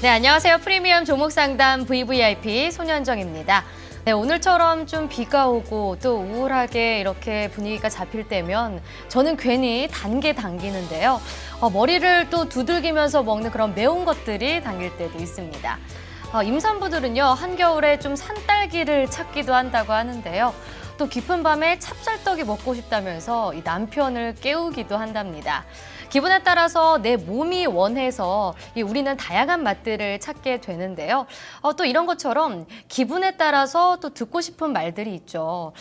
네, 안녕하세요. 프리미엄 종목 상담 VVIP 손현정입니다. 네, 오늘처럼 좀 비가 오고 또 우울하게 이렇게 분위기가 잡힐 때면 저는 괜히 단게 당기는데요. 머리를 또 두들기면서 먹는 그런 매운 것들이 당길 때도 있습니다. 임산부들은요, 한겨울에 좀 산딸기를 찾기도 한다고 하는데요. 또 깊은 밤에 찹쌀떡이 먹고 싶다면서 이 남편을 깨우기도 한답니다. 기분에 따라서 내 몸이 원해서 우리는 다양한 맛들을 찾게 되는데요. 또 이런 것처럼 기분에 따라서 또 듣고 싶은 말들이 있죠.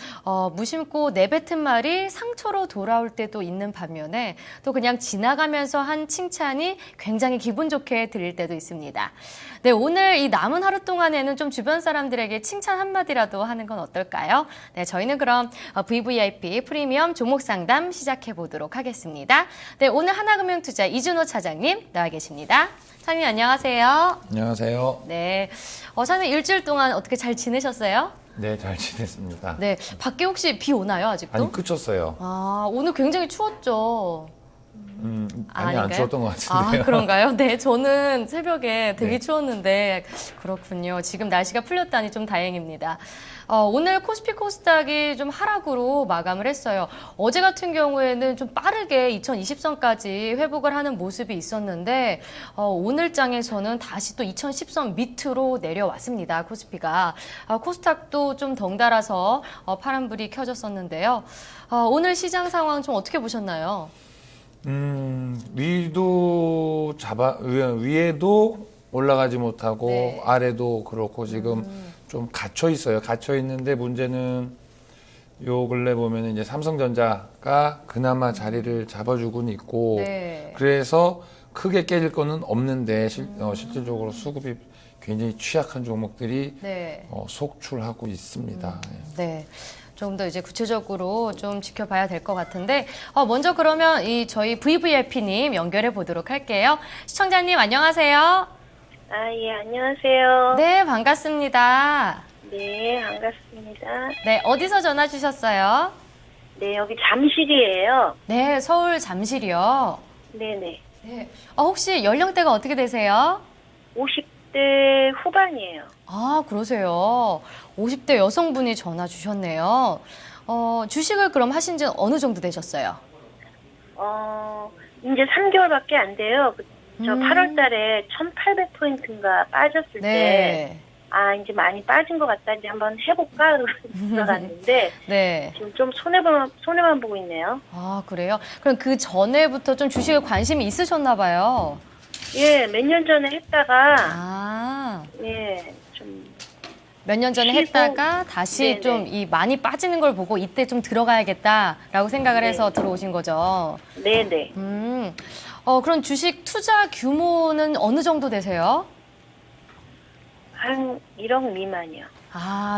무심코 내뱉은 말이 상처로 돌아올 때도 있는 반면에 또 그냥 지나가면서 한 칭찬이 굉장히 기분 좋게 들릴 때도 있습니다. 네, 오늘 이 남은 하루 동안에는 좀 주변 사람들에게 칭찬 한마디라도 하는 건 어떨까요? 네, 저희는 그럼 VVIP 프리미엄 종목 상담 시작해 보도록 하겠습니다. 네, 오늘 하나금융투자 이준호 차장님 나와 계십니다. 차장님 안녕하세요. 안녕하세요. 네, 차장님 일주일 동안 어떻게 잘 지내셨어요? 네, 잘 지냈습니다. 네, 밖에 혹시 비 오나요 아직도? 아니, 그쳤어요. 오늘 굉장히 추웠죠. 아니, 안 아닌가요? 추웠던 것 같은데요. 그런가요? 네, 저는 새벽에 되게 네. 추웠는데 그렇군요. 지금 날씨가 풀렸다니 좀 다행입니다. 오늘 코스피 코스닥이 좀 하락으로 마감을 했어요. 어제 같은 경우에는 좀 빠르게 2020선까지 회복을 하는 모습이 있었는데 오늘 장에서는 다시 또 2010선 밑으로 내려왔습니다. 코스피가. 코스닥도 좀 덩달아서 파란불이 켜졌었는데요. 오늘 시장 상황 좀 어떻게 보셨나요? 위에도 올라가지 못하고 네. 아래도 그렇고 지금 좀 갇혀 있어요. 갇혀 있는데 문제는 요 근래 보면 이제 삼성전자가 그나마 자리를 잡아주고는 있고 네. 그래서 크게 깨질 거는 없는데 실질적으로 수급이 굉장히 취약한 종목들이 네. 속출하고 있습니다. 네. 조금 더 이제 구체적으로 좀 지켜봐야 될 것 같은데 먼저 그러면 저희 VVIP님 연결해 보도록 할게요. 시청자님 안녕하세요. 예, 안녕하세요. 네, 반갑습니다. 네, 반갑습니다. 네, 어디서 전화 주셨어요? 네, 여기 잠실이에요. 네, 서울 잠실이요. 네네. 네. 혹시 연령대가 어떻게 되세요? 50대 후반이에요. 그러세요. 50대 여성분이 전화 주셨네요. 주식을 그럼 하신 지 어느 정도 되셨어요? 이제 3개월밖에 안 돼요. 저 8월 달에 1800포인트인가 빠졌을 네. 때, 이제 많이 빠진 것 같다. 이제 한번 해볼까? 그러고 들어갔는데, 네. 지금 좀 손해만 보고 있네요. 그래요? 그럼 그 전에부터 좀 주식에 관심이 있으셨나 봐요. 예, 몇 년 전에 했다가, 예, 좀. 몇 년 전에 쉬고, 했다가 다시 네네. 좀 이 많이 빠지는 걸 보고 이때 좀 들어가야겠다라고 생각을 네. 해서 들어오신 거죠. 네네. 그럼 주식 투자 규모는 어느 정도 되세요? 한 1억 미만이요.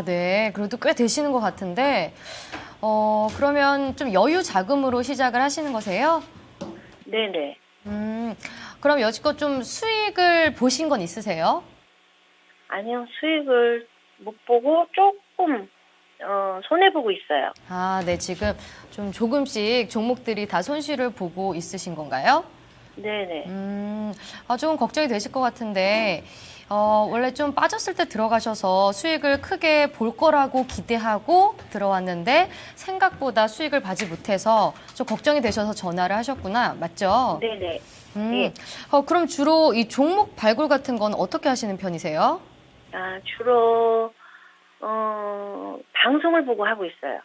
네. 그래도 꽤 되시는 것 같은데, 그러면 좀 여유 자금으로 시작을 하시는 거세요? 네네. 그럼 여지껏 좀 수익을 보신 건 있으세요? 아니요, 수익을 못 보고 조금 손해보고 있어요. 네. 지금 좀 조금씩 종목들이 다 손실을 보고 있으신 건가요? 네네. 조금 걱정이 되실 것 같은데, 원래 좀 빠졌을 때 들어가셔서 수익을 크게 볼 거라고 기대하고 들어왔는데 생각보다 수익을 봐지 못해서 좀 걱정이 되셔서 전화를 하셨구나. 맞죠? 네네. 예. 그럼 주로 이 종목 발굴 같은 건 어떻게 하시는 편이세요? 주로 방송을 보고 하고 있어요.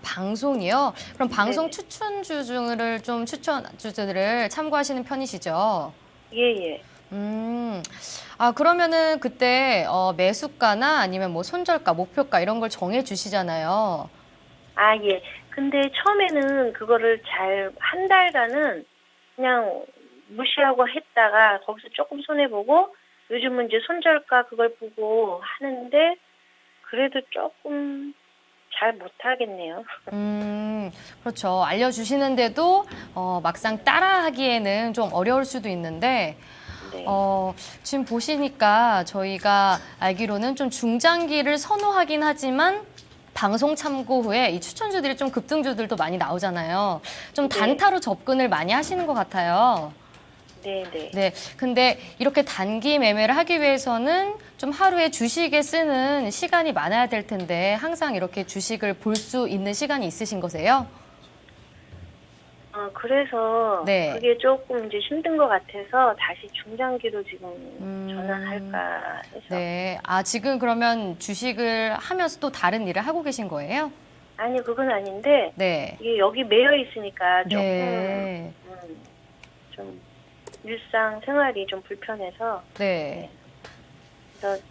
방송이요? 그럼 방송 네네. 추천주들을 참고하시는 편이시죠? 예예. 그러면은 그때 매수가나 아니면 뭐 손절가, 목표가 이런 걸 정해 주시잖아요. 예. 근데 처음에는 그거를 한 달간은 그냥 무시하고 했다가 거기서 조금 손해보고 요즘은 이제 손절가 그걸 보고 하는데 그래도 조금 잘 못하겠네요. 그렇죠. 알려주시는데도 막상 따라하기에는 좀 어려울 수도 있는데 네. 지금 보시니까 저희가 알기로는 좀 중장기를 선호하긴 하지만 방송 참고 후에 이 추천주들이 좀 급등주들도 많이 나오잖아요. 좀 네. 단타로 접근을 많이 하시는 것 같아요. 네네. 네. 근데 이렇게 단기 매매를 하기 위해서는 좀 하루에 주식에 쓰는 시간이 많아야 될 텐데 항상 이렇게 주식을 볼 수 있는 시간이 있으신 거세요? 그래서 네. 그게 조금 이제 힘든 것 같아서 다시 중장기로 지금 음. 전환할까 해서. 네. 아, 지금 그러면 주식을 하면서 또 다른 일을 하고 계신 거예요? 아니 그건 아닌데 네. 이게 여기 매여 있으니까 조금 네. 좀 일상 생활이 좀 불편해서 네. 그래서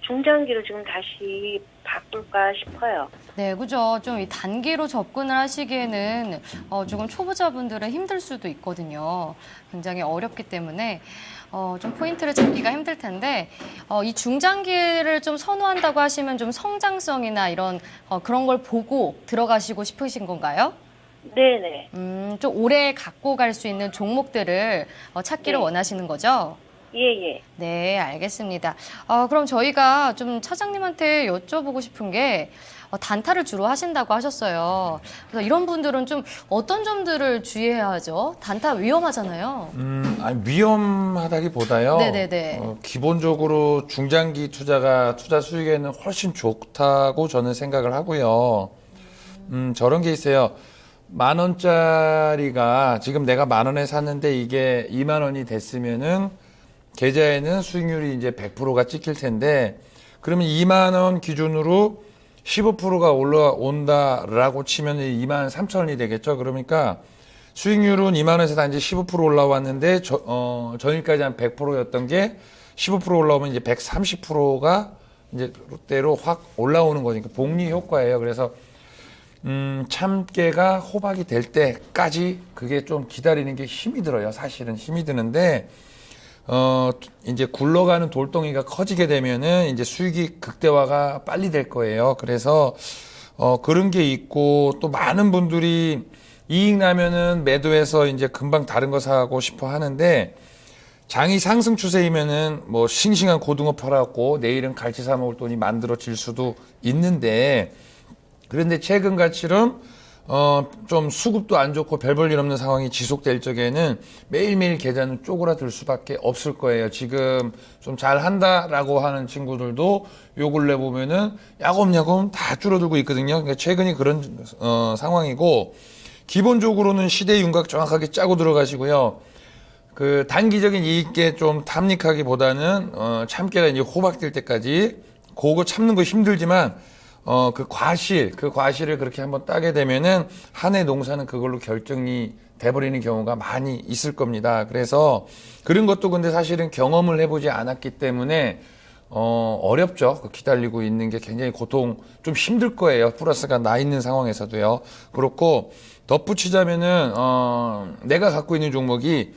중장기로 지금 다시 바꿀까 싶어요. 네, 그죠. 좀 이 단기로 접근을 하시기에는 조금 초보자분들은 힘들 수도 있거든요. 굉장히 어렵기 때문에 좀 포인트를 잡기가 힘들 텐데 이 중장기를 좀 선호한다고 하시면 좀 성장성이나 이런 그런 걸 보고 들어가시고 싶으신 건가요? 네네. 좀 오래 갖고 갈 수 있는 종목들을 찾기를 네. 원하시는 거죠? 예예. 네, 알겠습니다. 그럼 저희가 좀 차장님한테 여쭤보고 싶은 게 단타를 주로 하신다고 하셨어요. 그래서 이런 분들은 좀 어떤 점들을 주의해야 하죠? 단타 위험하잖아요. 아니, 위험하다기보다요. 네네네. 기본적으로 중장기 투자가 투자 수익에는 훨씬 좋다고 저는 생각을 하고요. 저런 게 있어요. 10,000원짜리가 지금 내가 10,000원에 샀는데 이게 20,000원이 됐으면은 계좌에는 수익률이 이제 100%가 찍힐 텐데, 그러면 20,000원 기준으로 15%가 올라온다라고 치면 23,000원이 되겠죠. 그러니까 수익률은 20,000원에서 단지 15% 올라왔는데 전일까지 한 100%였던 게 15% 올라오면 이제 130%가 이제 롯데로 확 올라오는 거니까 복리 효과예요. 그래서 참깨가 호박이 될 때까지 그게 좀 기다리는 게 힘이 들어요. 사실은 힘이 드는데 이제 굴러가는 돌덩이가 커지게 되면은 이제 수익이 극대화가 빨리 될 거예요. 그래서 그런 게 있고, 또 많은 분들이 이익 나면은 매도해서 이제 금방 다른 거 사고 싶어 하는데, 장이 상승 추세이면은 뭐 싱싱한 고등어 팔아갖고 내일은 갈치 사 먹을 돈이 만들어질 수도 있는데, 그런데 최근 가치는 좀 수급도 안 좋고 별 볼 일 없는 상황이 지속될 적에는 매일매일 계좌는 쪼그라들 수밖에 없을 거예요. 지금 좀 잘한다라고 하는 친구들도 요 근래 보면은 야곱야곱 다 줄어들고 있거든요. 그러니까 최근이 그런 상황이고, 기본적으로는 시대 윤곽 정확하게 짜고 들어가시고요. 그 단기적인 이익에 좀 탐닉하기보다는 참깨가 이제 호박될 때까지 그거 참는 거 힘들지만 그 과실을 그렇게 한번 따게 되면은 한 해 농사는 그걸로 결정이 돼버리는 경우가 많이 있을 겁니다. 그래서 그런 것도 근데 사실은 경험을 해보지 않았기 때문에 어렵죠. 기다리고 있는 게 굉장히 좀 힘들 거예요. 플러스가 나 있는 상황에서도요. 그렇고 덧붙이자면은 내가 갖고 있는 종목이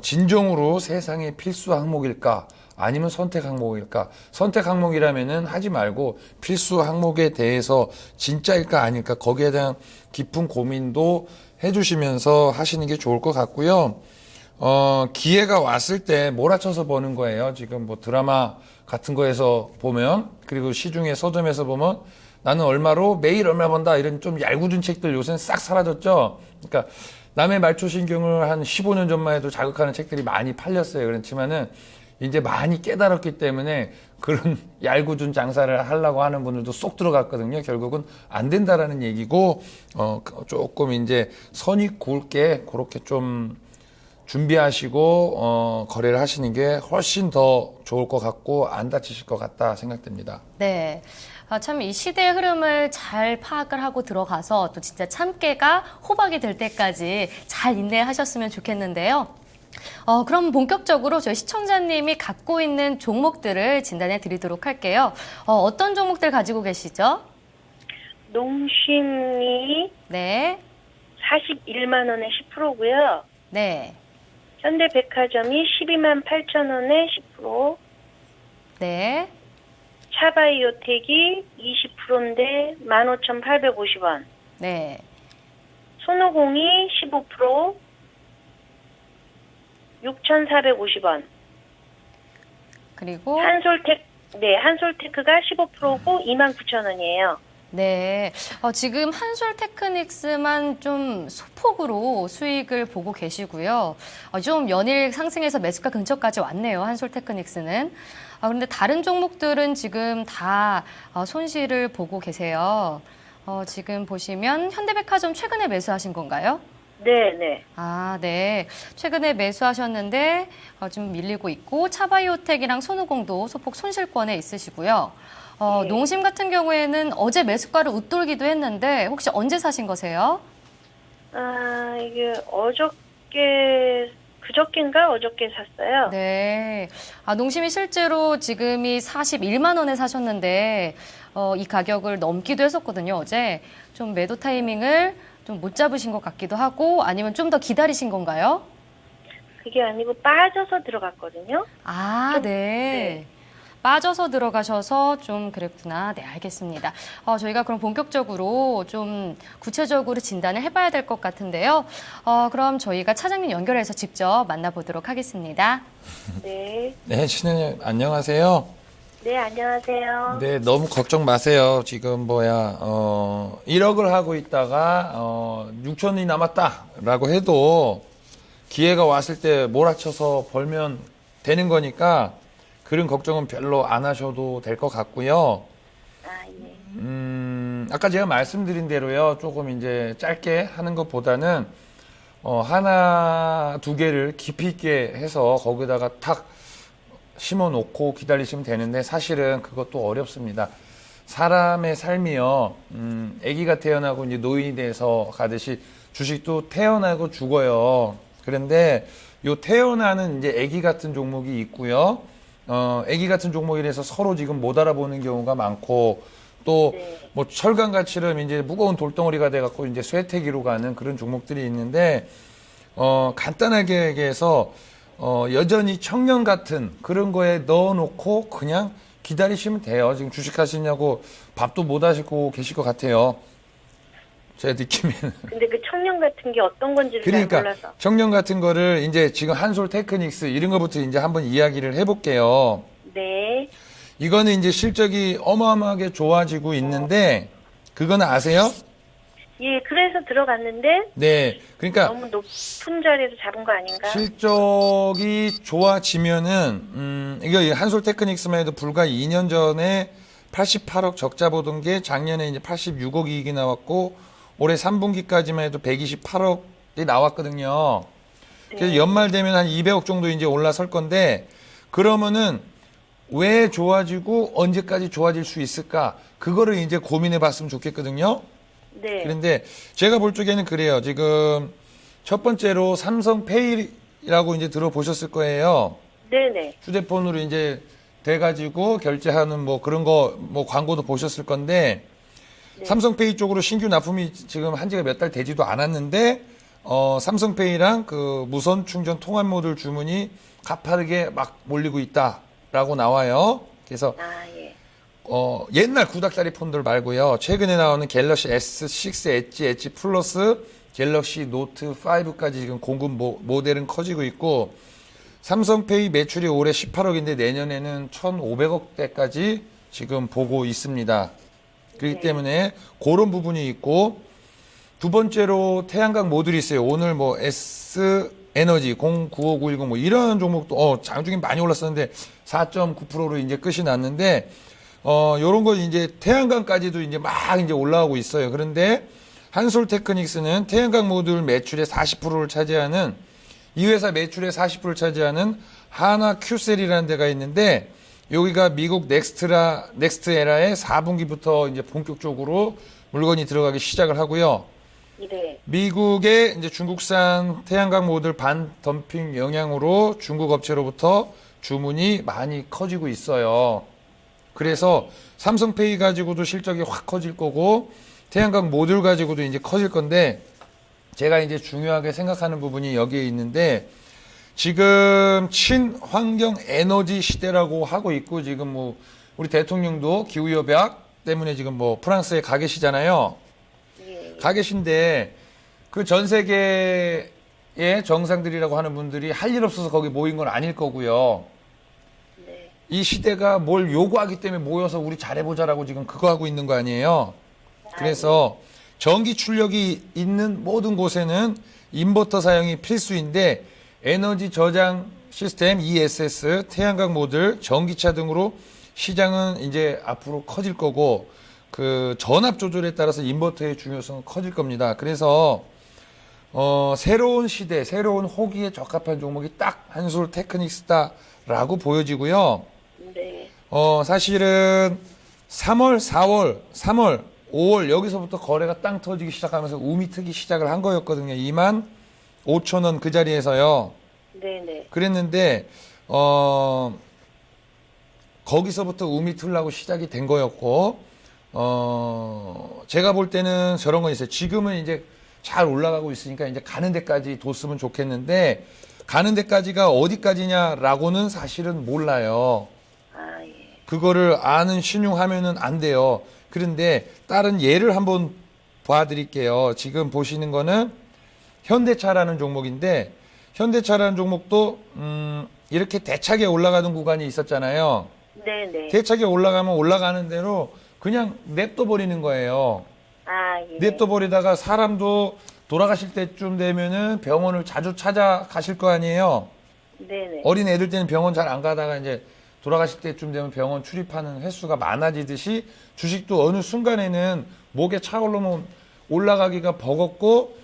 진정으로 세상의 필수 항목일까? 아니면 선택 항목일까? 선택 항목이라면은 하지 말고 필수 항목에 대해서 진짜일까 아닐까? 거기에 대한 깊은 고민도 해주시면서 하시는 게 좋을 것 같고요. 기회가 왔을 때 몰아쳐서 보는 거예요. 지금 뭐 드라마 같은 거에서 보면, 그리고 시중에 서점에서 보면 나는 얼마로 매일 얼마 번다 이런 좀 얄궂은 책들 요새는 싹 사라졌죠. 그러니까 남의 말초신경을 한 15년 전만 해도 자극하는 책들이 많이 팔렸어요. 그렇지만은 이제 많이 깨달았기 때문에 그런 얄궂은 장사를 하려고 하는 분들도 쏙 들어갔거든요. 결국은 안 된다라는 얘기고, 조금 이제 선이 굵게 그렇게 좀 준비하시고, 거래를 하시는 게 훨씬 더 좋을 것 같고, 안 다치실 것 같다 생각됩니다. 네. 참 이 시대의 흐름을 잘 파악을 하고 들어가서 또 진짜 참깨가 호박이 될 때까지 잘 인내하셨으면 좋겠는데요. 그럼 본격적으로 저희 시청자님이 갖고 있는 종목들을 진단해 드리도록 할게요. 어떤 종목들 가지고 계시죠? 농심이 네. 41만 원에 10%고요. 네. 현대백화점이 12만 8천 원에 10%. 네. 차바이오텍이 20%인데 15,850원. 네. 손오공이 15%. 6,450원. 그리고 한솔테크가 15%고 29,000원이에요. 네. 지금 한솔 테크닉스만 좀 소폭으로 수익을 보고 계시고요. 좀 연일 상승해서 매수가 근처까지 왔네요. 한솔 테크닉스는. 그런데 다른 종목들은 지금 다 손실을 보고 계세요. 지금 보시면 현대백화점 최근에 매수하신 건가요? 네. 네. 최근에 매수하셨는데 좀 밀리고 있고 차바이오텍이랑 손오공도 소폭 손실권에 있으시고요. 네. 농심 같은 경우에는 어제 매수가를 웃돌기도 했는데 혹시 언제 사신 거세요? 이게 그저께인가 어저께 샀어요. 네. 농심이 실제로 지금이 41만 원에 사셨는데 이 가격을 넘기도 했었거든요, 어제. 좀 매도 타이밍을 좀 못 잡으신 것 같기도 하고 아니면 좀 더 기다리신 건가요? 그게 아니고 빠져서 들어갔거든요. 네. 빠져서 들어가셔서 좀 그랬구나. 네, 알겠습니다. 저희가 그럼 본격적으로 좀 구체적으로 진단을 해봐야 될 것 같은데요. 그럼 저희가 차장님 연결해서 직접 만나보도록 하겠습니다. 네. 네, 신현님 안녕하세요. 네, 안녕하세요. 네, 너무 걱정 마세요. 지금 1억을 하고 있다가 6천이 남았다라고 해도 기회가 왔을 때 몰아쳐서 벌면 되는 거니까 그런 걱정은 별로 안 하셔도 될 것 같고요. 예. 아까 제가 말씀드린 대로요. 조금 이제 짧게 하는 것보다는 하나, 두 개를 깊이 있게 해서 거기다가 탁 심어 놓고 기다리시면 되는데 사실은 그것도 어렵습니다. 사람의 삶이요. 아기가 태어나고 이제 노인이 돼서 가듯이 주식도 태어나고 죽어요. 그런데 요 태어나는 이제 아기 같은 종목이 있고요. 아기 같은 종목이라서 서로 지금 못 알아보는 경우가 많고 또 뭐 철강같이럼 이제 무거운 돌덩어리가 돼갖고 이제 쇠퇴기로 가는 그런 종목들이 있는데 간단하게 얘기해서 여전히 청년 같은 그런 거에 넣어놓고 그냥 기다리시면 돼요. 지금 주식하시냐고 밥도 못 하시고 계실 것 같아요. 제 느낌에는. 근데 그 청년 같은 게 어떤 건지를 잘 그러니까 몰라서. 청년 같은 거를 이제 지금 한솔 테크닉스 이런 거부터 이제 한번 이야기를 해볼게요. 네. 이거는 이제 실적이 어마어마하게 좋아지고 있는데 그거는 아세요? 예, 그래서 들어갔는데 네. 그러니까 너무 높은 자리에서 잡은 거 아닌가? 실적이 좋아지면은 이거 한솔 테크닉스만 해도 불과 2년 전에 88억 적자 보던 게 작년에 이제 86억 이익이 나왔고 올해 3분기까지만 해도 128억이 나왔거든요. 그래서 연말 되면 한 200억 정도 이제 올라설 건데 그러면은 왜 좋아지고 언제까지 좋아질 수 있을까? 그거를 이제 고민해 봤으면 좋겠거든요. 네. 그런데 제가 볼 적에는 그래요. 지금 첫 번째로 삼성페이라고 이제 들어보셨을 거예요. 네네. 휴대폰으로 이제 돼가지고 결제하는 뭐 그런 거 뭐 광고도 보셨을 건데 삼성페이 쪽으로 신규 납품이 지금 한 지가 몇 달 되지도 않았는데 삼성페이랑 그 무선 충전 통합 모듈 주문이 가파르게 막 몰리고 있다라고 나와요. 그래서 예. 옛날 구닥다리 폰들 말고요. 최근에 나오는 갤럭시 S6 엣지 플러스, 갤럭시 노트 5까지 지금 공급 모델은 커지고 있고 삼성페이 매출이 올해 18억인데 내년에는 1,500억대까지 지금 보고 있습니다. 그렇기 때문에 그런 부분이 있고 두 번째로 태양광 모듈이 있어요. 오늘 뭐 S에너지 095910 뭐 이런 종목도 장중에 많이 올랐었는데 4.9%로 이제 끝이 났는데 요런 거 이제 태양광까지도 이제 막 이제 올라오고 있어요. 그런데 한솔 테크닉스는 태양광 모듈 매출의 40%를 차지하는 이 회사 매출의 40%를 차지하는 하나 큐셀이라는 데가 있는데 여기가 미국 넥스트에라의 4분기부터 이제 본격적으로 물건이 들어가기 시작을 하고요. 네. 미국의 이제 중국산 태양광 모듈 반덤핑 영향으로 중국 업체로부터 주문이 많이 커지고 있어요. 그래서 삼성페이 가지고도 실적이 확 커질 거고 태양광 모듈 가지고도 이제 커질 건데 제가 이제 중요하게 생각하는 부분이 여기에 있는데 지금 친환경 에너지 시대라고 하고 있고 지금 뭐 우리 대통령도 기후협약 때문에 지금 뭐 프랑스에 가 계시잖아요. 예. 가 계신데 그 전 세계의 정상들이라고 하는 분들이 할 일 없어서 거기 모인 건 아닐 거고요. 네. 이 시대가 뭘 요구하기 때문에 모여서 우리 잘해보자라고 지금 그거 하고 있는 거 아니에요. 그래서 전기 출력이 있는 모든 곳에는 인버터 사용이 필수인데 에너지 저장 시스템 ESS, 태양광 모듈, 전기차 등으로 시장은 이제 앞으로 커질 거고 그 전압 조절에 따라서 인버터의 중요성은 커질 겁니다. 그래서 새로운 시대, 새로운 호기에 적합한 종목이 딱 한솔 테크닉스다라고 보여지고요. 네. 사실은 3월, 4월, 3월, 5월 여기서부터 거래가 땅 터지기 시작하면서 우미 트기 시작을 한 거였거든요. 25,000원 그 자리에서요. 네네. 그랬는데 거기서부터 우미 틀라고 시작이 된 거였고 제가 볼 때는 저런 거 있어요. 지금은 이제 잘 올라가고 있으니까 이제 가는 데까지 뒀으면 좋겠는데 가는 데까지가 어디까지냐라고는 사실은 몰라요. 아, 예. 그거를 아는 신용하면은 안 돼요. 그런데 다른 예를 한번 봐드릴게요. 지금 보시는 거는 현대차라는 종목인데 현대차라는 종목도 이렇게 대차게 올라가는 구간이 있었잖아요. 네네. 대차게 올라가면 올라가는 대로 그냥 냅둬 버리는 거예요. 아, 예. 냅둬 버리다가 사람도 돌아가실 때쯤 되면은 병원을 자주 찾아가실 거 아니에요. 네네. 어린 애들 때는 병원 잘 안 가다가 이제 돌아가실 때쯤 되면 병원 출입하는 횟수가 많아지듯이 주식도 어느 순간에는 목에 차오르면 올라가기가 버겁고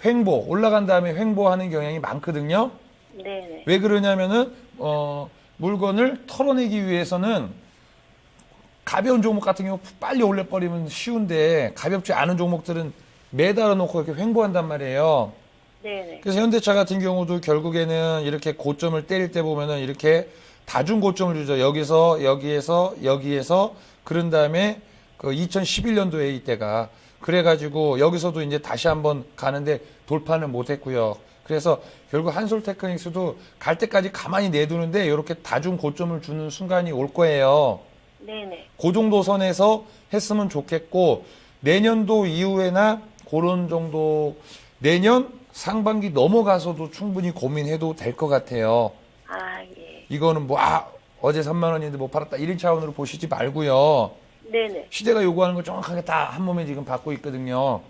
횡보 올라간 다음에 횡보하는 경향이 많거든요. 네네. 왜 그러냐면은 물건을 털어내기 위해서는 가벼운 종목 같은 경우 빨리 올려버리면 쉬운데 가볍지 않은 종목들은 매달아 놓고 이렇게 횡보한단 말이에요. 네네. 그래서 현대차 같은 경우도 결국에는 이렇게 고점을 때릴 때 보면은 이렇게 다중 고점을 주죠. 여기서 여기에서 그런 다음에 그 2011년도에 이때가 그래가지고 여기서도 이제 다시 한번 가는데 돌파는 못했고요. 그래서 결국 한솔 테크닉스도 갈 때까지 가만히 내두는데 이렇게 다중 고점을 주는 순간이 올 거예요. 네네. 그 정도 선에서 했으면 좋겠고 내년도 이후에나 그런 정도 내년 상반기 넘어가서도 충분히 고민해도 될 것 같아요. 아, 예. 이거는 어제 3만 원인데 못 팔았다 이런 차원으로 보시지 말고요. 네네. 시대가 요구하는 걸 정확하게 다 한 몸에 지금 받고 있거든요.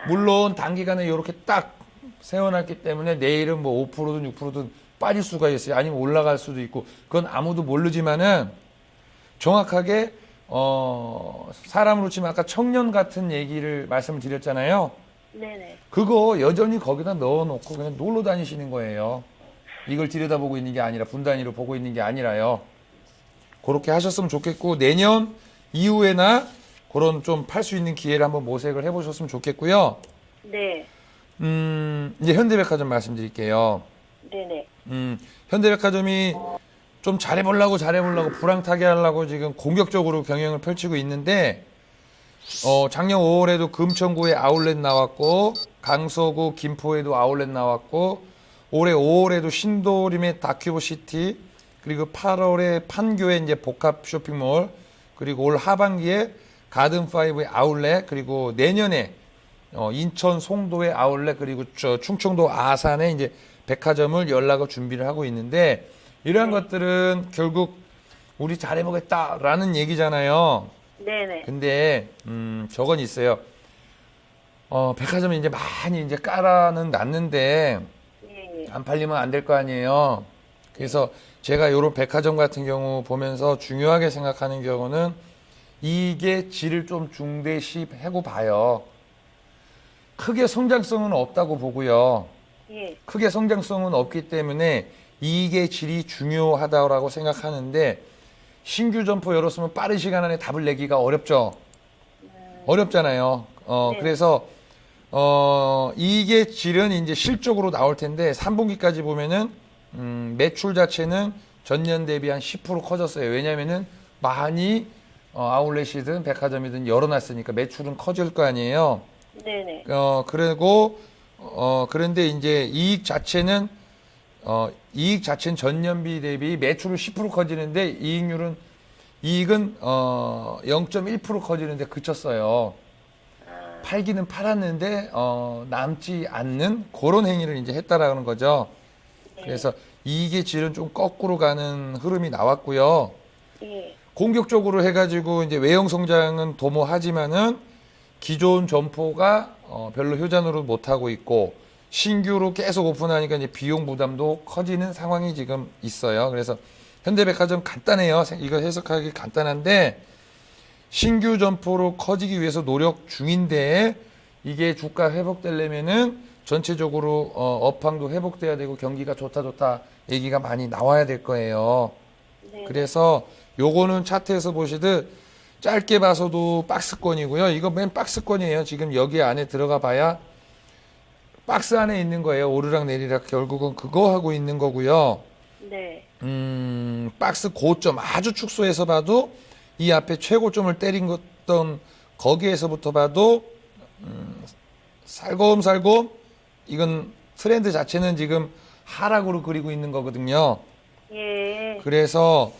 물론 단기간에 이렇게 딱 세워놨기 때문에 내일은 뭐 5%든 6%든 빠질 수가 있어요. 아니면 올라갈 수도 있고 그건 아무도 모르지만은 정확하게 사람으로 치면 아까 청년 같은 얘기를 말씀을 드렸잖아요. 네네. 그거 여전히 거기다 넣어놓고 그냥 놀러 다니시는 거예요. 이걸 들여다보고 있는 게 아니라 분단위로 보고 있는 게 아니라요. 그렇게 하셨으면 좋겠고 내년 이후에나 그런 좀 팔 수 있는 기회를 한번 모색을 해보셨으면 좋겠고요. 네. 이제 현대백화점 말씀드릴게요. 네네. 현대백화점이 좀 잘해보려고 불황타게 하려고 지금 공격적으로 경영을 펼치고 있는데 작년 5월에도 금천구에 아울렛 나왔고 강서구 김포에도 아울렛 나왔고 올해 5월에도 신도림의 다큐브시티 그리고 8월에 판교에 이제 복합 쇼핑몰 그리고 올 하반기에 가든5의 아울렛 그리고 내년에 인천 송도의 아울렛 그리고 충청도 아산에 이제 백화점을 열라고 준비를 하고 있는데 이러한 것들은 결국 우리 잘해보겠다라는 얘기잖아요. 네네. 근데 저건 있어요. 백화점이 이제 많이 이제 깔아는 놨는데 예, 예. 안 팔리면 안 될 거 아니에요. 그래서 제가 이런 백화점 같은 경우 보면서 중요하게 생각하는 경우는 이게 질을 좀 중대시하고 봐요. 크게 성장성은 없다고 보고요. 예. 크게 성장성은 없기 때문에 이게 질이 중요하다고 생각하는데 신규 점포 열었으면 빠른 시간 안에 답을 내기가 어렵죠. 어렵잖아요. 네. 그래서 이게 질은 이제 실적으로 나올 텐데 3분기까지 보면은 매출 자체는 전년 대비 한 10% 커졌어요. 왜냐면은 많이 아울렛이든 백화점이든 열어놨으니까 매출은 커질 거 아니에요. 네네. 그리고 그런데 이제 이익 자체는 전년비 대비 매출은 10% 커지는데 이익은 0.1% 커지는데 그쳤어요. 팔기는 팔았는데 남지 않는 그런 행위를 이제 했다라는 거죠. 그래서 이익의 질은 좀 거꾸로 가는 흐름이 나왔고요. 예. 공격적으로 해가지고 이제 외형 성장은 도모하지만은 기존 점포가 별로 효자노릇 못하고 있고 신규로 계속 오픈하니까 이제 비용 부담도 커지는 상황이 지금 있어요. 그래서 현대백화점 간단해요. 이거 해석하기 간단한데 신규 점포로 커지기 위해서 노력 중인데 이게 주가 회복되려면은 전체적으로 업황도 회복돼야 되고 경기가 좋다 얘기가 많이 나와야 될 거예요. 네. 그래서 요거는 차트에서 보시듯 짧게 봐서도 박스권이고요. 이거 맨 박스권이에요. 지금 여기 안에 들어가 봐야 박스 안에 있는 거예요. 오르락 내리락 결국은 그거 하고 있는 거고요. 네. 박스 고점 아주 축소해서 봐도 이 앞에 최고점을 때린 것던 거기에서부터 봐도 살곰살곰 이건 트렌드 자체는 지금 하락으로 그리고 있는 거거든요. 예. 그래서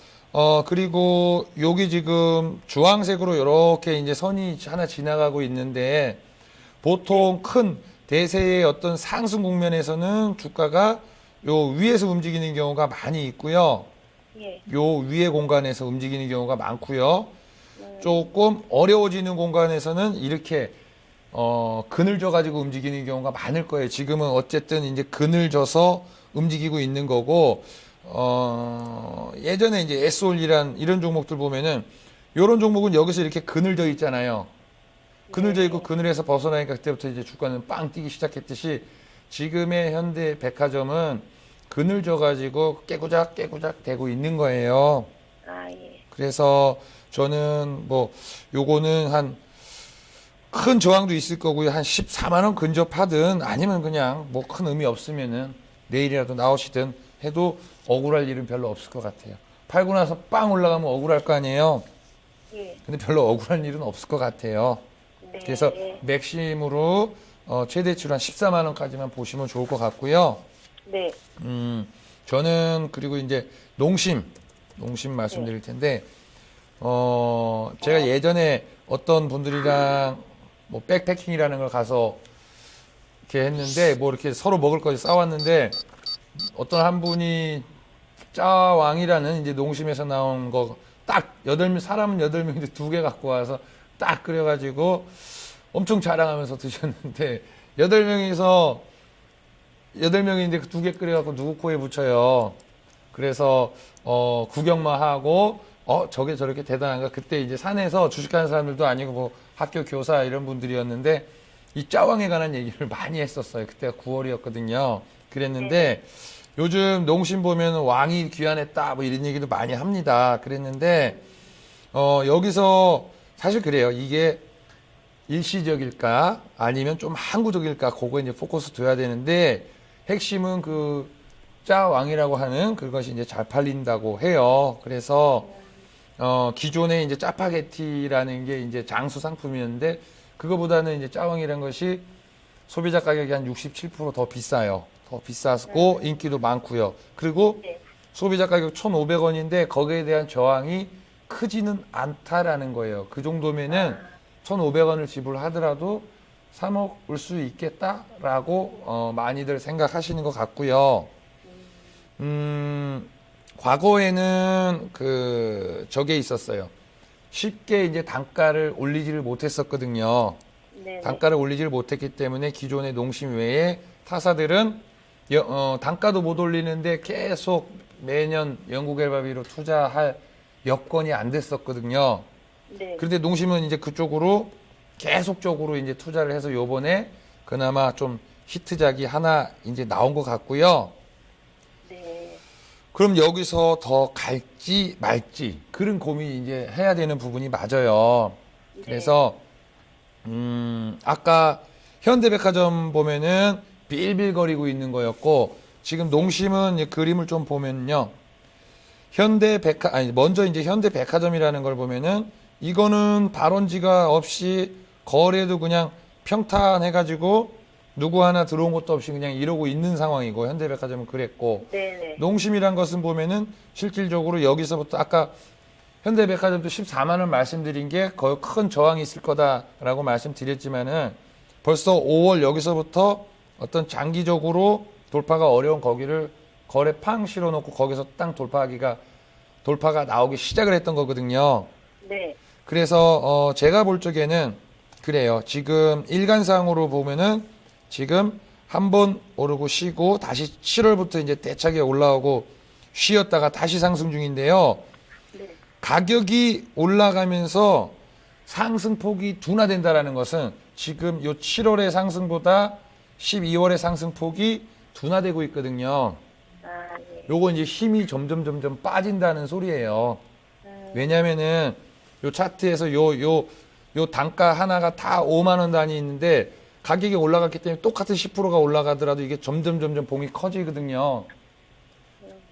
그리고 여기 지금 주황색으로 이렇게 이제 선이 하나 지나가고 있는데 보통 큰 대세의 어떤 상승 국면에서는 주가가 요 위에서 움직이는 경우가 많이 있고요. 예. 요 위에 공간에서 움직이는 경우가 많고요. 조금 어려워지는 공간에서는 이렇게 그늘져 가지고 움직이는 경우가 많을 거예요. 지금은 어쨌든 이제 그늘져서 움직이고 있는 거고 예전에 이제 SOL이란 이런 종목들 보면은 요런 종목은 여기서 이렇게 그늘져 있잖아요. 그늘져 있고 그늘에서 벗어나니까 그때부터 이제 주가는 빵 뛰기 시작했듯이 지금의 현대 백화점은 그늘져 가지고 깨구작 되고 있는 거예요. 아, 예. 그래서 저는 뭐 요거는 한 큰 저항도 있을 거고요. 한 14만 원 근접하든 아니면 그냥 뭐 큰 의미 없으면은 내일이라도 나오시든 해도 억울할 일은 별로 없을 것 같아요. 팔고 나서 빵 올라가면 억울할 거 아니에요. 예. 근데 별로 억울한 일은 없을 것 같아요. 네. 그래서 맥심으로 최대치로 한 14만 원까지만 보시면 좋을 것 같고요. 네. 저는 그리고 이제 농심 말씀드릴 텐데 제가 예전에 어떤 분들이랑 뭐 백패킹이라는 걸 가서 이렇게 했는데 뭐 이렇게 서로 먹을 거 싸왔는데 어떤 한 분이 짜왕이라는 이제 농심에서 나온 거 딱 사람은 8명인데 2개 갖고 와서 딱 끓여가지고 엄청 자랑하면서 드셨는데 8명인데 그 2개 끓여갖고 누구 코에 붙여요. 그래서 구경만 하고 저게 저렇게 대단한가. 그때 이제 산에서 주식하는 사람들도 아니고 뭐 학교 교사 이런 분들이었는데 이 짜왕에 관한 얘기를 많이 했었어요. 그때가 9월이었거든요. 그랬는데 요즘 농심 보면 왕이 귀환했다 뭐 이런 얘기도 많이 합니다. 그랬는데 여기서 사실 그래요. 이게 일시적일까 아니면 좀 항구적일까 그거 이제 포커스 둬야 되는데 핵심은 그 짜왕이라고 하는 그것이 이제 잘 팔린다고 해요. 그래서 기존에 이제 짜파게티라는 게 이제 장수 상품이었는데 그거보다는 이제 짜왕이라는 것이 소비자 가격이 한 67% 더 비싸요. 더 비싸고 인기도 많고요. 그리고 소비자 가격 1,500원인데 거기에 대한 저항이 크지는 않다라는 거예요. 그 정도면은 1,500원을 지불하더라도 사 먹을 수 있겠다라고 많이들 생각하시는 것 같고요. 과거에는 저게 있었어요. 쉽게 이제 단가를 올리지를 못했었거든요. 네. 단가를 올리지를 못했기 때문에 기존의 농심 외에 타사들은 단가도 못 올리는데 계속 매년 연구개발비로 투자할 여건이 안 됐었거든요. 네. 그런데 농심은 이제 그쪽으로 계속적으로 이제 투자를 해서 요번에 그나마 좀 히트작이 하나 이제 나온 것 같고요. 네. 그럼 여기서 더 갈지 말지 그런 고민이 이제 해야 되는 부분이 맞아요. 그래서 아까 현대백화점 보면은 빌빌거리고 있는 거였고 지금 농심은 이제 그림을 좀 보면요. 먼저 이제 현대백화점이라는 걸 보면은 이거는 발원지가 없이 거래도 그냥 평탄해가지고 누구 하나 들어온 것도 없이 그냥 이러고 있는 상황이고 현대백화점은 그랬고 네네. 농심이란 것은 보면은 실질적으로 여기서부터 아까 현대백화점도 14만 원 말씀드린 게 거의 큰 저항이 있을 거다라고 말씀드렸지만은 벌써 5월 여기서부터 어떤 장기적으로 돌파가 어려운 거기를 거래 팡 실어놓고 거기서 땅 돌파하기가 돌파가 나오기 시작을 했던 거거든요. 네. 그래서 제가 볼 적에는 그래요. 지금 일간상으로 보면은 지금 한 번 오르고 쉬고 다시 7월부터 이제 대차게 올라오고 쉬었다가 다시 상승 중인데요. 네. 가격이 올라가면서 상승폭이 둔화된다라는 것은 지금 요 7월의 상승보다 12월의 상승폭이 둔화되고 있거든요. 아, 네. 요거 이제 힘이 점점 빠진다는 소리예요. 왜냐면은 요 차트에서 요 단가 하나가 다 5만 원 단위 있는데 가격이 올라갔기 때문에 똑같은 10%가 올라가더라도 이게 점점 봉이 커지거든요.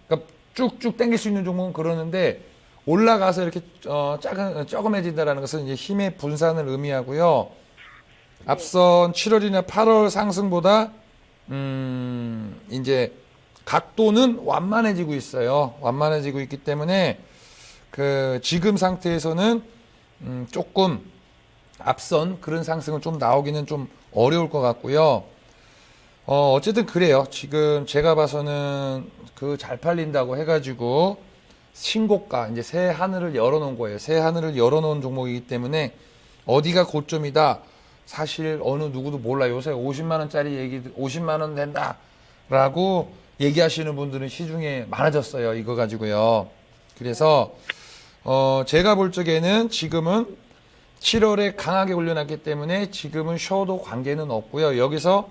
그러니까 쭉쭉 당길 수 있는 종목은 그러는데 올라가서 이렇게 조금해진다라는 것은 이제 힘의 분산을 의미하고요. 앞선 7월이나 8월 상승보다 이제 각도는 완만해지고 있어요. 완만해지고 있기 때문에 그 지금 상태에서는 조금 앞선 그런 상승은 좀 나오기는 좀 어려울 것 같고요. 어쨌든 그래요. 지금 제가 봐서는 그 잘 팔린다고 해가지고 신고가 이제 새 하늘을 열어놓은 거예요. 새 하늘을 열어놓은 종목이기 때문에 어디가 고점이다. 사실 어느 누구도 몰라요. 요새 50만 원짜리 얘기 50만 원 된다라고 얘기하시는 분들은 시중에 많아졌어요. 이거 가지고요. 그래서 제가 볼 적에는 지금은 7월에 강하게 올려놨기 때문에 지금은 쉬어도 관계는 없고요. 여기서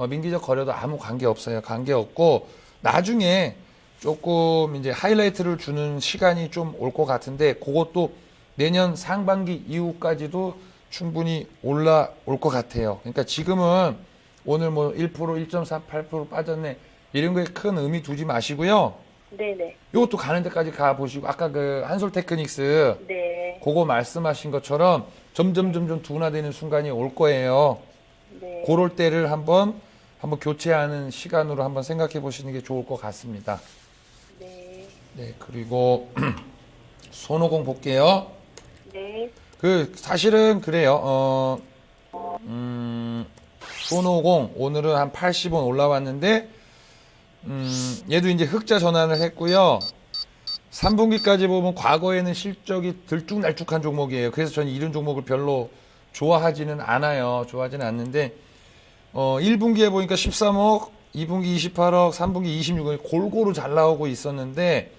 민기적 거래도 아무 관계 없어요. 관계 없고 나중에 조금 이제 하이라이트를 주는 시간이 좀 올 것 같은데 그것도 내년 상반기 이후까지도 충분히 올라올 것 같아요. 그러니까 지금은 오늘 뭐 1%, 1.48% 빠졌네 이런 거에 큰 의미 두지 마시고요. 네네. 이것도 가는 데까지 가 보시고 아까 그 한솔 테크닉스 네. 그거 말씀하신 것처럼 점점 둔화되는 순간이 올 거예요. 네. 그럴 때를 한번 교체하는 시간으로 한번 생각해 보시는 게 좋을 것 같습니다. 네. 네, 그리고 손오공 볼게요. 네. 그 사실은 그래요. 손오공 오늘은 한 80원 올라왔는데 얘도 이제 흑자 전환을 했고요. 3분기까지 보면 과거에는 실적이 들쭉날쭉한 종목이에요. 그래서 저는 이런 종목을 별로 좋아하지는 않아요. 좋아하지는 않는데 1분기에 보니까 13억, 2분기 28억, 3분기 26억 골고루 잘 나오고 있었는데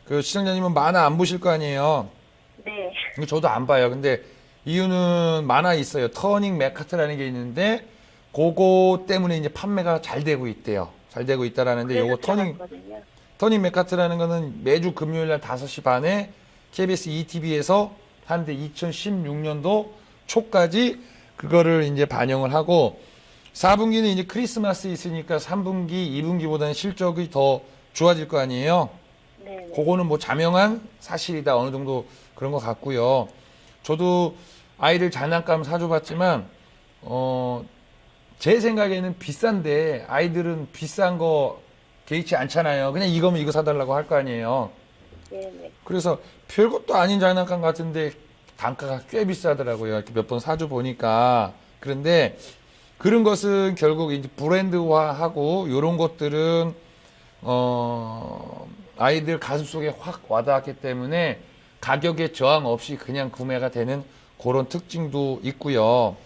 그 시청자님은 만화 안 보실 거 아니에요. 네. 저도 안 봐요. 근데 이유는 만화 있어요. 터닝 메카트라는 게 있는데 그거 때문에 이제 판매가 잘 되고 있대요. 잘 되고 있다라는데 요거 터닝 메카트라는 거는 매주 금요일 날 5시 반에 KBS ETV에서 하는데 2016년도 초까지 그거를 이제 반영을 하고 4분기는 이제 크리스마스 있으니까 3분기, 2분기보다는 실적이 더 좋아질 거 아니에요. 네. 그거는 뭐 자명한 사실이다. 어느 정도 그런 것 같고요. 저도 아이들 장난감 사줘봤지만 제 생각에는 비싼데 아이들은 비싼 거 개의치 않잖아요. 그냥 이거면 이거 사달라고 할 거 아니에요. 네네. 그래서 별것도 아닌 장난감 같은데 단가가 꽤 비싸더라고요. 이렇게 몇 번 사줘 보니까. 그런데 그런 것은 결국 이제 브랜드화하고 이런 것들은 아이들 가슴속에 확 와닿았기 때문에 가격에 저항 없이 그냥 구매가 되는 그런 특징도 있고요.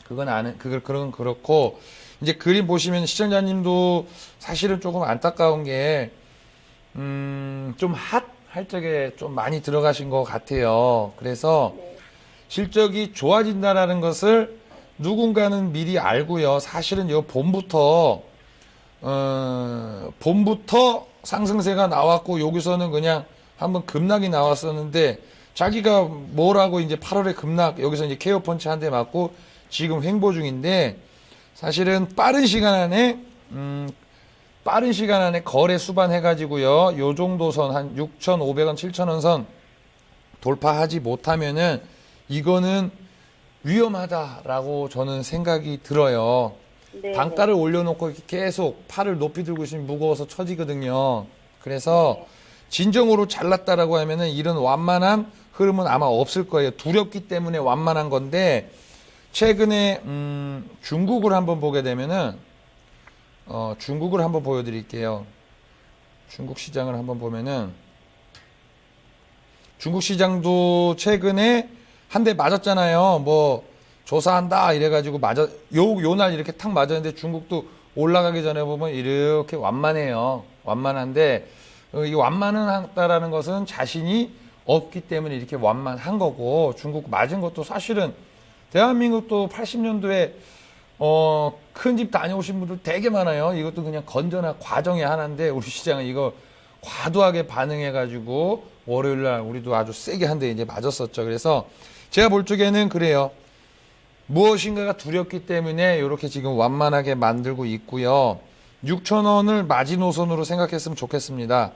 그건 그렇고 이제 그림 보시면 시청자님도 사실은 조금 안타까운 게 좀 할 적에 좀 많이 들어가신 것 같아요. 그래서 실적이 좋아진다라는 것을 누군가는 미리 알고요. 사실은 이 봄부터 상승세가 나왔고 여기서는 그냥 한번 급락이 나왔었는데 자기가 뭐라고 이제 8월에 급락 여기서 이제 KO 펀치 한 대 맞고 지금 횡보 중인데 사실은 빠른 시간 안에 거래 수반해가지고요. 요 정도 선, 한 6,500원, 7,000원 선 돌파하지 못하면은 이거는 위험하다라고 저는 생각이 들어요. 네. 단가를 올려놓고 계속 팔을 높이 들고 있으면 무거워서 처지거든요. 그래서 진정으로 잘났다라고 하면은 이런 완만한 흐름은 아마 없을 거예요. 두렵기 때문에 완만한 건데 최근에 중국을 한번 보게 되면은 중국을 한번 보여드릴게요. 중국 시장을 한번 보면은 중국 시장도 최근에 한 대 맞았잖아요. 뭐 조사한다 이래가지고 요날 이렇게 탁 맞았는데 중국도 올라가기 전에 보면 이렇게 완만해요. 완만한데 이 완만하다라는 것은 자신이 없기 때문에 이렇게 완만한 거고, 중국 맞은 것도 사실은 대한민국도 80년도에 큰 집 다녀오신 분들 되게 많아요. 이것도 그냥 건전한 과정의 하나인데 우리 시장은 이거 과도하게 반응해가지고 월요일날 우리도 아주 세게 한 대 이제 맞았었죠. 그래서 제가 볼 적에는 그래요. 무엇인가가 두렵기 때문에 이렇게 지금 완만하게 만들고 있고요. 6,000원을 마지노선으로 생각했으면 좋겠습니다.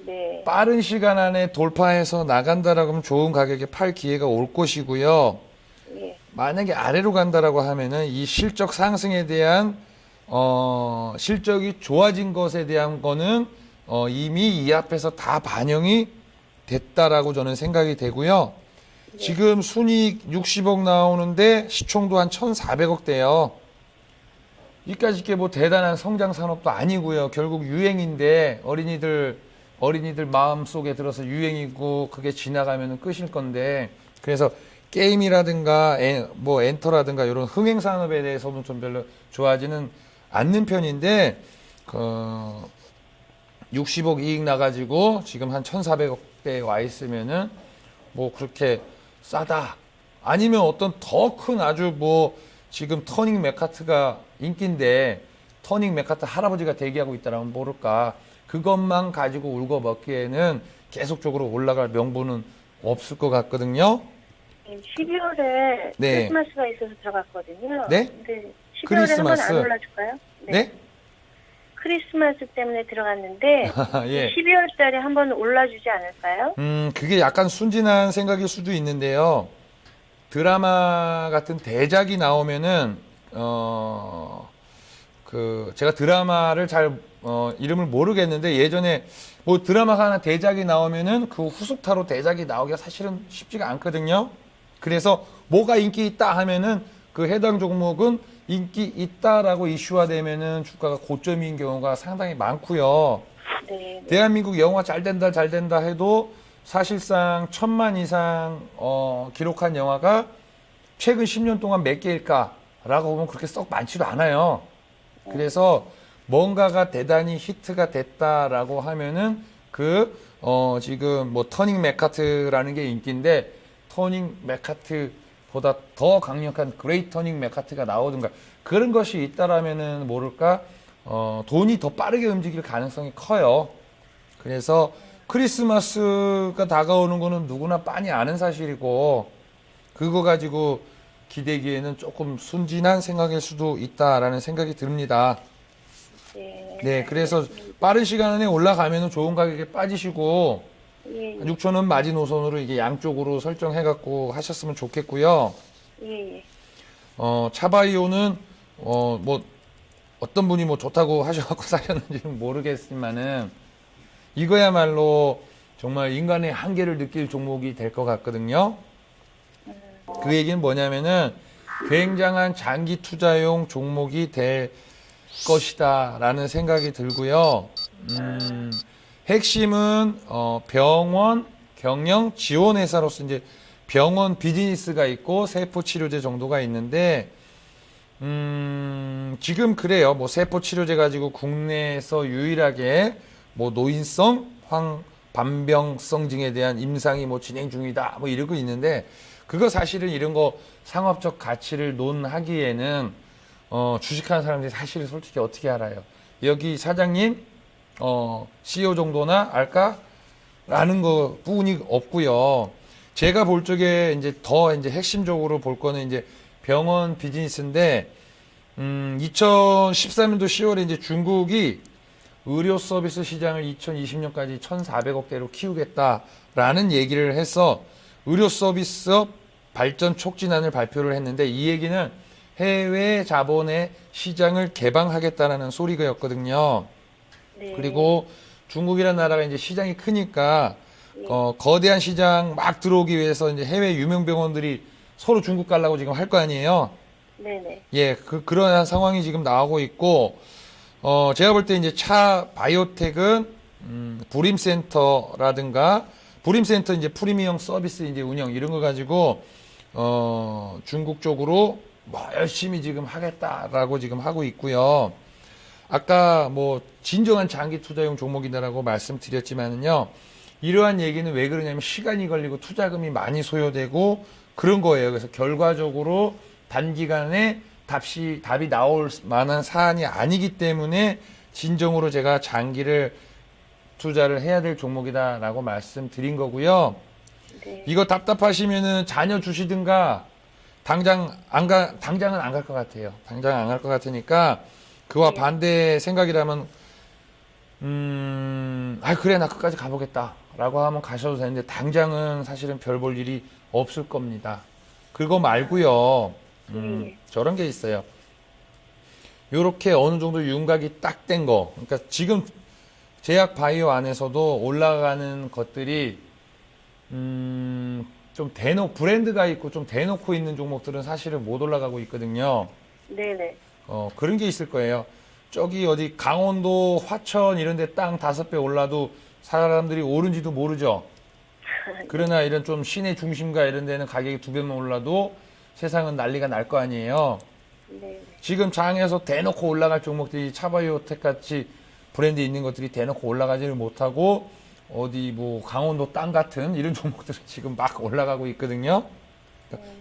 네. 빠른 시간 안에 돌파해서 나간다라고 하면 좋은 가격에 팔 기회가 올 것이고요. 예. 만약에 아래로 간다라고 하면은 이 실적 상승에 대한 실적이 좋아진 것에 대한 거는 이미 이 앞에서 다 반영이 됐다라고 저는 생각이 되고요. 지금 순이익 60억 나오는데 시총도 한 1,400억대요. 이까짓 게 뭐 대단한 성장 산업도 아니고요. 결국 유행인데 어린이들 마음속에 들어서 유행이고 그게 지나가면 끝일 건데, 그래서 게임이라든가 뭐 엔터라든가 이런 흥행 산업에 대해서는 좀 별로 좋아하지는 않는 편인데 60억 이익 나가지고 지금 한 1,400억대에 와 있으면은 뭐 그렇게 싸다. 아니면 어떤 더 큰 아주 뭐 지금 터닝 맥카트가 인기인데 터닝 맥카트 할아버지가 대기하고 있다라면 모를까. 그것만 가지고 울고 먹기에는 계속적으로 올라갈 명분은 없을 것 같거든요. 12월에 네. 크리스마스가 있어서 들어갔거든요. 네? 근데 12월에 크리스마스. 한번 안 올라줄까요? 네? 크리스마스 때문에 들어갔는데 예. 12월 달에 한번 올라주지 않을까요? 그게 약간 순진한 생각일 수도 있는데요. 드라마 같은 대작이 나오면은 제가 드라마를 잘 이름을 모르겠는데 예전에 뭐 드라마가 하나 대작이 나오면은 그 후속타로 대작이 나오기가 사실은 쉽지가 않거든요. 그래서 뭐가 인기 있다 하면은 그 해당 종목은 인기 있다라고 이슈화되면은 주가가 고점인 경우가 상당히 많고요. 네. 대한민국 영화 잘 된다 해도 사실상 1,000만 이상 기록한 영화가 최근 10년 동안 몇 개일까라고 보면 그렇게 썩 많지도 않아요. 그래서 뭔가가 대단히 히트가 됐다라고 하면은 지금 뭐 터닝 맥카트라는 게 인기인데 터닝 맥카트보다 더 강력한 그레이트 터닝 맥카트가 나오든가 그런 것이 있다라면은 모를까 돈이 더 빠르게 움직일 가능성이 커요. 그래서 크리스마스가 다가오는 거는 누구나 빤히 아는 사실이고 그거 가지고 기대기에는 조금 순진한 생각일 수도 있다라는 생각이 듭니다. 네, 그래서 빠른 시간 안에 올라가면 좋은 가격에 빠지시고 6,000원 마지노선으로 이게 양쪽으로 설정해갖고 하셨으면 좋겠고요. 차바이오는 뭐 어떤 분이 뭐 좋다고 하셔갖고 사셨는지는 모르겠지만은 이거야말로 정말 인간의 한계를 느낄 종목이 될 것 같거든요. 그 얘기는 뭐냐면은 굉장한 장기 투자용 종목이 될 것이다라는 생각이 들고요. 핵심은 병원 경영 지원 회사로서 이제 병원 비즈니스가 있고 세포 치료제 정도가 있는데 지금 그래요. 뭐 세포 치료제 가지고 국내에서 유일하게 뭐 노인성 반병성증에 대한 임상이 뭐 진행 중이다 뭐 이러고 있는데 그거 사실은 이런 거 상업적 가치를 논하기에는 주식하는 사람들이 사실 솔직히 어떻게 알아요? 여기 사장님 CEO 정도나 알까라는 거 뿐이 없고요. 제가 볼 적에 이제 더 이제 핵심적으로 볼 거는 이제 병원 비즈니스인데 2013년도 10월에 이제 중국이 의료 서비스 시장을 2020년까지 1,400억대로 키우겠다라는 얘기를 해서 의료 서비스업 발전 촉진안을 발표를 했는데 이 얘기는 해외 자본의 시장을 개방하겠다라는 소리가였거든요. 네. 그리고 중국이라는 나라가 이제 시장이 크니까 거대한 시장 막 들어오기 위해서 이제 해외 유명 병원들이 서로 중국 가려고 지금 할 거 아니에요. 네네. 예, 그런 상황이 지금 나오고 있고 제가 볼 때 이제 차 바이오텍은 부림센터라든가 불임센터 이제 프리미엄 서비스 이제 운영 이런 거 가지고 중국 쪽으로 뭐 열심히 지금 하겠다라고 지금 하고 있고요. 아까 뭐 진정한 장기 투자용 종목이다라고 말씀드렸지만은요. 이러한 얘기는 왜 그러냐면 시간이 걸리고 투자금이 많이 소요되고 그런 거예요. 그래서 결과적으로 단기간에 답이 나올 만한 사안이 아니기 때문에 진정으로 제가 장기를 투자를 해야 될 종목이다라고 말씀드린 거고요. 네. 이거 답답하시면은 자녀 주시든가 당장은 안 갈 것 같아요. 당장 안 갈 것 같으니까 그와 네. 반대 생각이라면 그래 나 끝까지 가보겠다라고 하면 가셔도 되는데 당장은 사실은 별 볼 일이 없을 겁니다. 그거 말고요. 저런 게 있어요. 요렇게 어느 정도 윤곽이 딱 된 거. 그러니까 지금 제약 바이오 안에서도 올라가는 것들이 좀 브랜드가 있고 좀 대놓고 있는 종목들은 사실은 못 올라가고 있거든요. 네네. 그런 게 있을 거예요. 저기 어디 강원도 화천 이런 데 땅 5배 올라도 사람들이 오른지도 모르죠. 그러나 이런 좀 시내 중심가 이런 데는 가격이 2배만 올라도 세상은 난리가 날 거 아니에요. 네. 지금 장에서 대놓고 올라갈 종목들이 차바이오텍 같이 브랜드 있는 것들이 대놓고 올라가지를 못하고 어디 뭐 강원도 땅 같은 이런 종목들은 지금 막 올라가고 있거든요.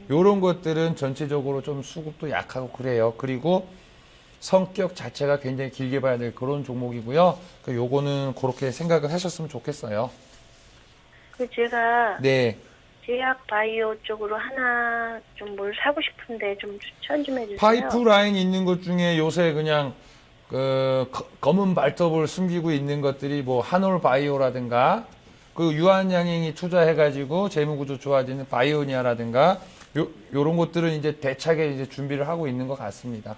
이런 것들은 전체적으로 좀 수급도 약하고 그래요. 그리고 성격 자체가 굉장히 길게 봐야 될 그런 종목이고요. 요거는 그렇게 생각을 하셨으면 좋겠어요. 제가 네. 제약 바이오 쪽으로 하나 좀 뭘 사고 싶은데 좀 추천 좀 해주세요. 파이프라인 있는 것 중에 요새 그냥 검은 발톱을 숨기고 있는 것들이 뭐 한올바이오라든가 그 유한양행이 투자해가지고 재무구조 좋아지는 바이오니아라든가 요런 것들은 이제 대차게 이제 준비를 하고 있는 것 같습니다.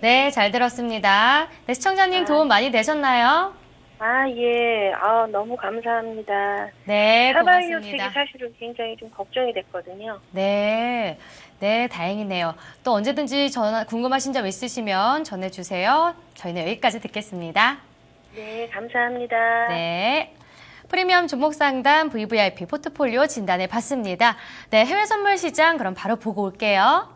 네, 잘 들었습니다. 네, 시청자님 도움 많이 되셨나요? 예. 너무 감사합니다. 네, 차바이오텍이 고맙습니다. 사실은 굉장히 좀 걱정이 됐거든요. 네, 네, 다행이네요. 또 언제든지 궁금하신 점 있으시면 전해주세요. 저희는 여기까지 듣겠습니다. 네, 감사합니다. 네. 프리미엄 종목 상담 VVIP 포트폴리오 진단해 봤습니다. 네, 해외 선물 시장 그럼 바로 보고 올게요.